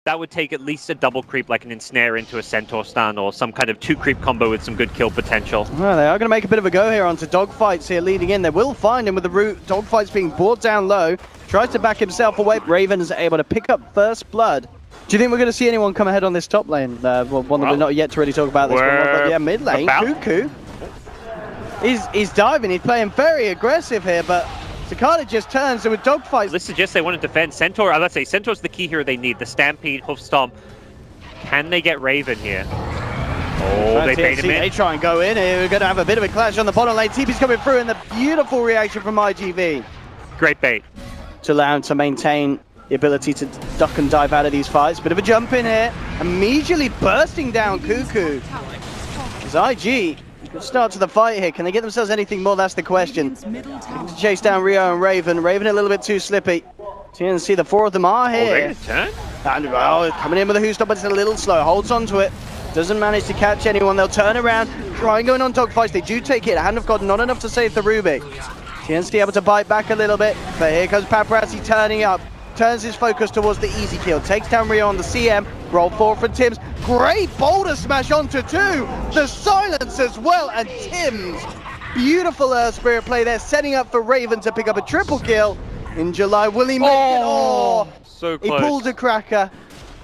that would take at least a double creep like an ensnare into a centaur stun or some kind of 2-creep combo with some good kill potential. Well, they are going to make a bit of a go here onto Dogfights here leading in. They will find him with the root. Dogfights being brought down low. Tries to back himself away. Raven is able to pick up first blood. Do you think we're going to see anyone come ahead on this top lane? Well, one that we're not yet to really talk about this one. But yeah, mid lane, Cuckoo. He's diving. He's playing very aggressive here, but Cicada just turns, and with Dogfights... This suggests they want to defend Centaur. Let's say Centaur's the key here they need. The Stampede, Hoof Stomp. Can they get Raven here? Oh, they bait him in. They try and go in. We're going to have a bit of a clash on the bottom lane. TP's coming through, and the beautiful reaction from IGV. Great bait. To allow him to maintain the ability to duck and dive out of these fights. Bit of a jump in here. Immediately bursting down Cuckoo. As IG start to the fight here. Can they get themselves anything more? That's the question. To chase down Rio and Raven. Raven a little bit too slippy. TNC, the four of them are here. Oh, they're going to turn? And coming in with a Who Stop, but it's a little slow. Holds on to it. Doesn't manage to catch anyone. They'll turn around. Try and go in on Dogfights. They do take it. Hand of God, not enough to save the Ruby. TNC able to bite back a little bit. But here comes Paparazzi turning up. Turns his focus towards the easy kill. Takes down Rio on the CM. Roll forward for Tims. Great boulder smash onto two. The silence as well. And Tims, beautiful Earth Spirit play there, setting up for Raven to pick up a triple kill. In July, will he make it? Oh, so close. He pulled a cracker.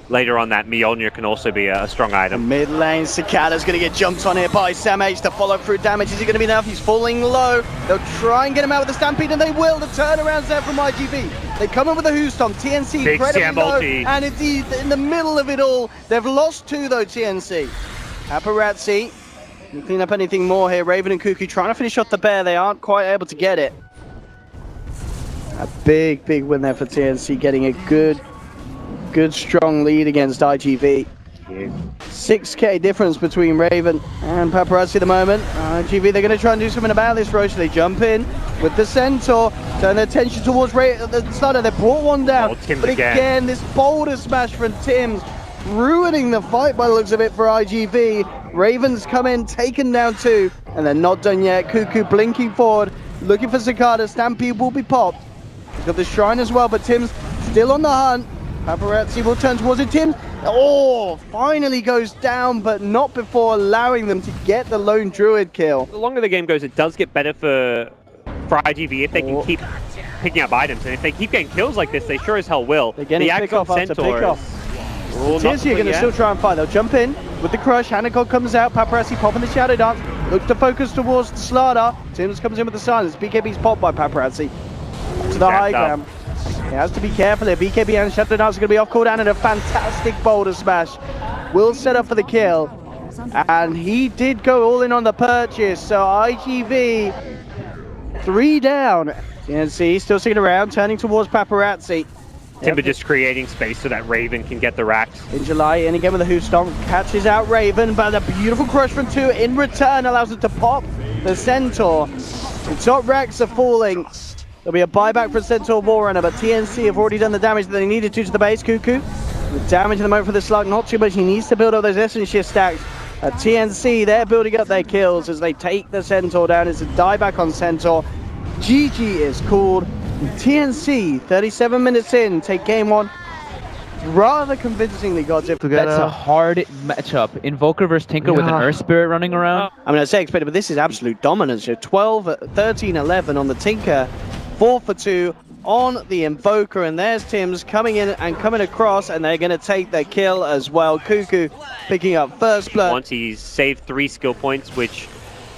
Later on, that Mjolnir can also be a strong item. Mid lane, Cicada's going to get jumped on here by Sam H. The follow through damage. Is he going to be enough? He's falling low. They'll try and get him out with the Stampede, and they will. The turnaround's there from IGV. They come in with a Who Stomp. TNC Big incredibly low. ulti. And indeed, in the middle of it all, they've lost two though, TNC. Paparazzi, can clean up anything more here. Raven and Cuckoo trying to finish off the bear. They aren't quite able to get it. A big win there for TNC, getting a good strong lead against IGV. 6k difference between Raven and Paparazzi at the moment. IGV, they're going to try and do something about this, Roche. They jump in with the Centaur, turn their attention towards the starter. They brought one down, but again, this boulder smash from Tims, ruining the fight by the looks of it for IGV. Ravens come in, taken down two, and they're not done yet. Cuckoo blinking forward, looking for Cicada. Stampede will be popped. He's got the shrine as well, but Tims still on the hunt. Paparazzi will turn towards it. Tim, finally goes down, but not before allowing them to get the lone druid kill. The longer the game goes, it does get better for IGV if they can keep picking up items. And if they keep getting kills like this, they sure as hell will. They're getting pick off after pick off. TNC are going to still try and fight. They'll jump in with the crush. Hanacog comes out. Paparazzi popping the shadow dance. Look to focus towards the Slardar. Tims comes in with the silence. BKB's popped by Paparazzi. To the high ground. He has to be careful here. BKB and Shadow Dance are going to be off cooldown, and a fantastic boulder smash will set up for the kill. And he did go all in on the purchase. So IGV 3 down. TNC still sticking around, turning towards Paparazzi. Timber just creating space so that Raven can get the racks. In July, and again with a Who Stomp, catches out Raven, but a beautiful crush from two in return allows him to pop the Centaur. The top racks are falling. There'll be a buyback for Centaur Warrunner, but TNC have already done the damage that they needed to the base. Cuckoo, the damage at the moment for the slug, not too much. He needs to build up those Essence Shift stacks. TNC, they're building up their kills as they take the Centaur down. It's a dieback on Centaur. GG is called. TNC, 37 minutes in, take game one. Rather convincingly, Gods. That's a hard matchup. Invoker versus Tinker with an Earth Spirit running around. I mean, I say expected, but this is absolute dominance. 12, 13, 11 on the Tinker. 4 for 2 on the Invoker, and there's Tims coming in and coming across, and they're going to take their kill as well. Cuckoo picking up first blood. Once he's saved 3 skill points, which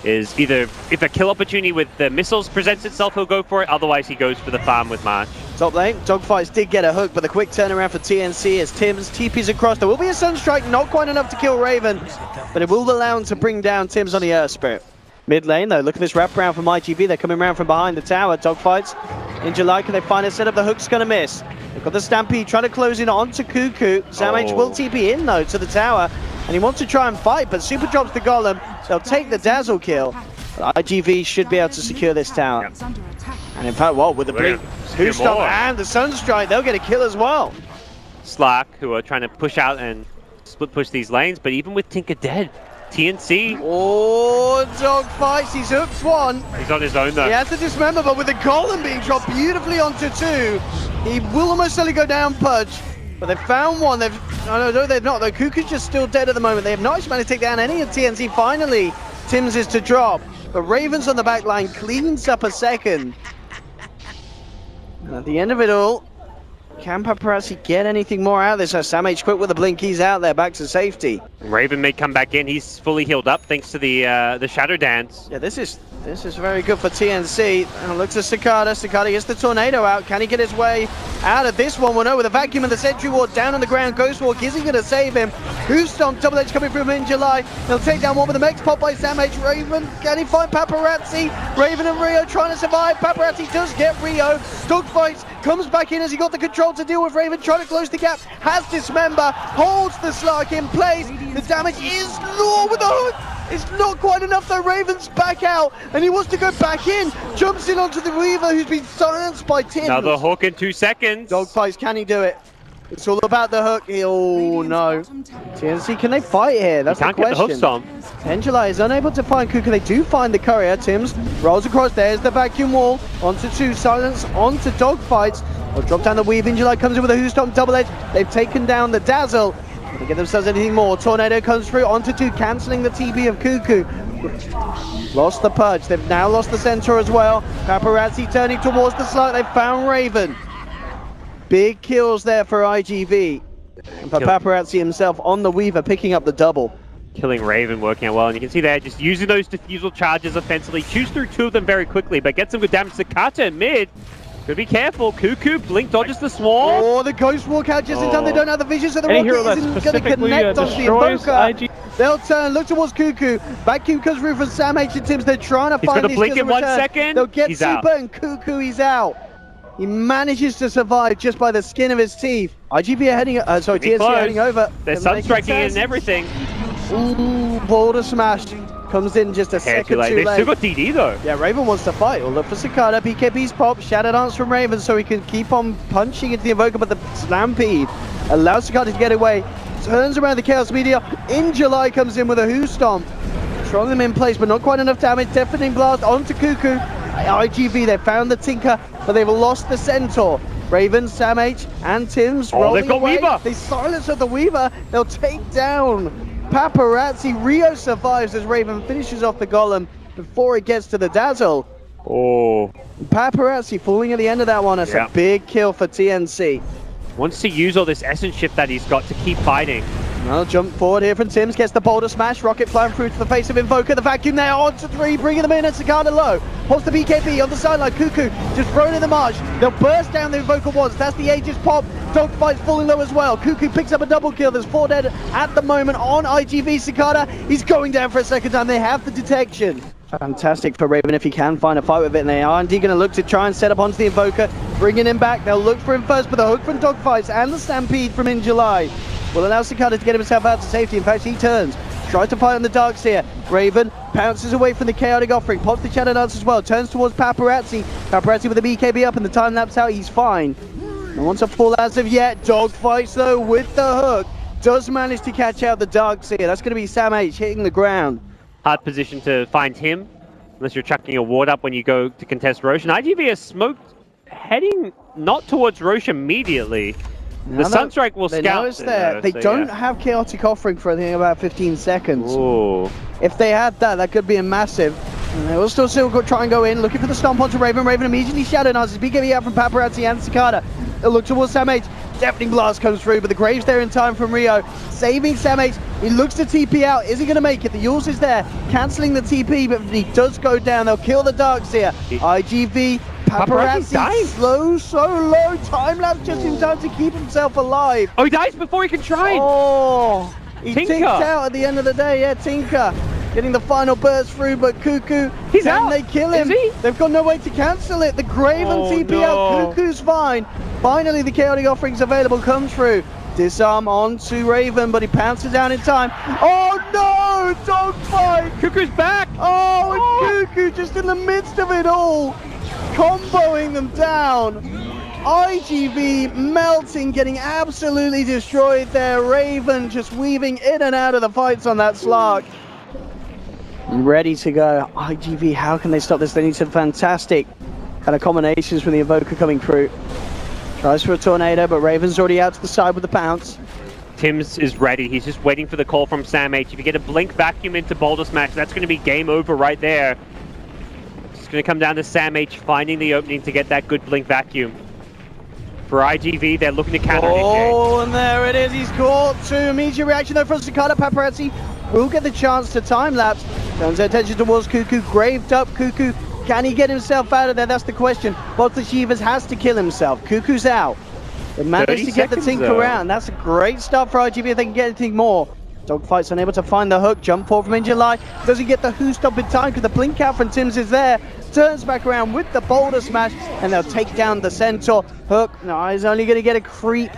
is either if a kill opportunity with the missiles presents itself, he'll go for it. Otherwise, he goes for the farm with March. Top lane, Dogfights did get a hook, but the quick turnaround for TNC as Tims TP's across. There will be a Sunstrike, not quite enough to kill Raven, but it will allow him to bring down Tims on the Earth Spirit. Mid lane though, look at this wraparound from IGV. They're coming around from behind the tower. Dogfights in July, can they find a setup? The hook's gonna miss. They've got the Stampede trying to close in onto Cuckoo. Sam H will TP in though to the tower, and he wants to try and fight, but super drops the Golem. They'll take the Dazzle kill. But IGV should be able to secure this tower. And in fact, with the blink, Who Stop and the Sunstrike, they'll get a kill as well. Slack, who are trying to push out and split push these lanes, but even with Tinker dead, TNC. Oh, Dogfights, he's hooked one. He's on his own though. He has to dismember, but with the Golem being dropped beautifully onto two, he will almost certainly go down, Pudge. But they've found one. No, they've not. Though Cuckoo's just still dead at the moment. They have not managed to take down any of TNC. Finally, Tim's is to drop. But Ravens on the back line cleans up a second. And at the end of it all, can Paparazzi get anything more out of this? Sam H quick with the blink. He's out there, back to safety. Raven may come back in. He's fully healed up thanks to the Shadow Dance. Yeah, this is very good for TNC. And looks at Cicada. Cicada gets the tornado out. Can he get his way out of this one? Well, no, with a vacuum and the Sentry Ward down on the ground. Ghost Walk, is he going to save him? Who's Stomp? Double Edge coming through in July. He'll take down one with the Mex pop by Sam H. Raven, can he find Paparazzi? Raven and Rio trying to survive. Paparazzi does get Rio. Dogfights, comes back in as he got the control to deal with Raven, trying to close the gap. Has Dismember, holds the Slark in place. The damage is low with the hook. It's not quite enough though. Raven's back out and he wants to go back in. Jumps in onto the Weaver who's been silenced by Tim. Another hook in 2 seconds. Dogfights, can he do it? It's all about the hook. Oh no. TNC, can they fight here? That's the question. Can't get the hook stomp. Angela is unable to find Cuckoo. They do find the courier. Tims rolls across. There's the vacuum wall. Onto 2. Silence. Onto Dogfights. They'll drop down the weave. Angela comes in with a Who Stomp double edge. They've taken down the Dazzle. They get themselves anything more. Tornado comes through onto 2, cancelling the TB of Cuckoo. Lost the Purge. They've now lost the Centaur as well. Paparazzi turning towards the slot. They've found Raven. Big kills there for IGV. And for Paparazzi himself on the Weaver, picking up the double. Killing Raven, working out well. And you can see there, just using those diffusal charges offensively. Chews through 2 of them very quickly, but gets some good damage to Kata in mid. Gotta be careful. Cuckoo, Blink dodges the swarm. Oh, the Ghost Walk out just in time. They don't have the vision, so the rocket isn't going to connect onto the Invoker. They'll turn, look towards Cuckoo. Vacuum comes through from Sam H and Tims. They're trying to find this. Blink in 1 second. They'll get Super and Cuckoo, he's out. He manages to survive just by the skin of his teeth. IGV are heading, TNC are heading over. They're sunstriking in and everything. Ooh, Boulder Smash. Comes in just a second too late. They've still got DD though. Yeah, Raven wants to fight. We'll look for Cicada. BKB's pop. Shadow Dance from Raven so he can keep on punching into the Invoker, but the Stampede allows Cicada to get away. Turns around the Chaos Meteor. In July comes in with a Who Stomp. Throwing them in place, but not quite enough damage. Deafening Blast onto Cuckoo. IGV, they found the Tinker, but they've lost the Centaur. Raven, Sam H, and Tims rolling they've got away. Weaver. They silence the Weaver. They'll take down Paparazzi. Rio survives as Raven finishes off the Golem before it gets to the Dazzle. Oh. Paparazzi falling at the end of that one. That's a big kill for TNC. Wants to use all this essence shift that he's got to keep fighting. Well, jump forward here from Tims, gets the Boulder Smash, rocket flying through to the face of Invoker, the vacuum there, on to 3, bringing them in, and Cicada low. Pops the BKB on the sideline, Cuckoo just thrown in the march. They'll burst down the Invoker once, that's the Aegis pop. Dogfight's falling low as well. Cuckoo picks up a double kill, there's 4 dead at the moment on IGV. Cicada, he's going down for a second time, they have the detection. Fantastic for Raven if he can find a fight with it, and they are indeed going to look to try and set up onto the Invoker, bringing him back. They'll look for him first, but the hook from Dogfights and the Stampede from In July will allow Cicada to get himself out to safety. In fact, he turns, tries to fight on the Darkseer. Raven pounces away from the Chaotic Offering, pops the Shadow Dance as well, turns towards Paparazzi. Paparazzi with the BKB up and the time lapse out, he's fine. No one's a full as of yet. Dogfights though with the hook, does manage to catch out the Darkseer. That's going to be Sam H hitting the ground. Hard position to find him, unless you're chucking a ward up when you go to contest Roche. And IGV is smoked, heading not towards Roche immediately. The Sunstrike will scout. They don't have Chaotic Offering for I think about 15 seconds. Ooh. If they had that, that could be a massive. And they will still try and go in, looking for the stomp onto Raven. Raven immediately Shadow Dances, BKB out from Paparazzi and Cicada. They'll look towards Sam H. Deafening Blast comes through, but the Grave's there in time from Rio, saving Sam H. He looks to TP out. Is he going to make it? The Yules is there, cancelling the TP, but he does go down. They'll kill the Darkseer. IGV, Paparazzi, slow, so low. Time lapse just in time to keep himself alive. Oh, he dies before he can try. Oh, he tinked out at the end of the day. Yeah, Tinker getting the final burst through, but Cuckoo, he's out. They kill him? Is he? They've got no way to cancel it. The Grave and TP out. Cuckoo's fine. Finally, the Chaotic Offerings available comes through. Disarm onto Raven, but he pounces down in time. Oh no! Dogfight! Cuckoo's back! Oh, and Cuckoo just in the midst of it all, comboing them down. IGV melting, getting absolutely destroyed there. Raven just weaving in and out of the fights on that Slark. Ready to go. IGV, how can they stop this? They need some fantastic kind of combinations from the Invoker coming through. Tries for a tornado, but Raven's already out to the side with the pounce. Tim's is ready. He's just waiting for the call from Sam H. If you get a blink vacuum into Boulder Smash, that's going to be game over right there. It's going to come down to Sam H finding the opening to get that good blink vacuum. For IGV, they're looking to counter Oh, and there it is. He's caught two. Immediate reaction though from Cicada. Paparazzi will get the chance to time lapse. Turns their attention towards Cuckoo. Graved up Cuckoo. Can he get himself out of there? That's the question. Both the Shivas has to kill himself. Cuckoo's out. They managed to get the Tink around. That's a great start for IGV if they can get anything more. Dogfight's unable to find the hook. Jump forward from Injuly. Doesn't get the who stop in time because the blink out from Tim's is there. Turns back around with the Boulder Smash and they'll take down the Centaur. Hook, no, he's only going to get a creep.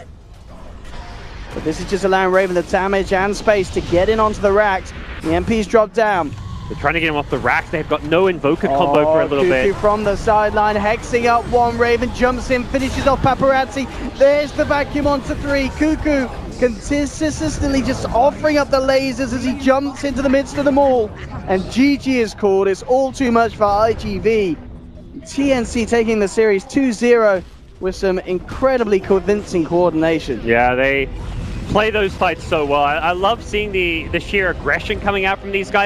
But this is just allowing Raven the damage and space to get in onto the racks. The MP's dropped down. They're trying to get him off the racks. They've got no Invoker combo for a little Cuckoo bit. From the sideline, hexing up one. Raven jumps in, finishes off Paparazzi. There's the vacuum onto three. Cuckoo consistently just offering up the lasers as he jumps into the midst of them all. And GG is called. It's all too much for IGV. TNC taking the series 2-0 with some incredibly convincing coordination. Yeah, they play those fights so well. I love seeing the sheer aggression coming out from these guys.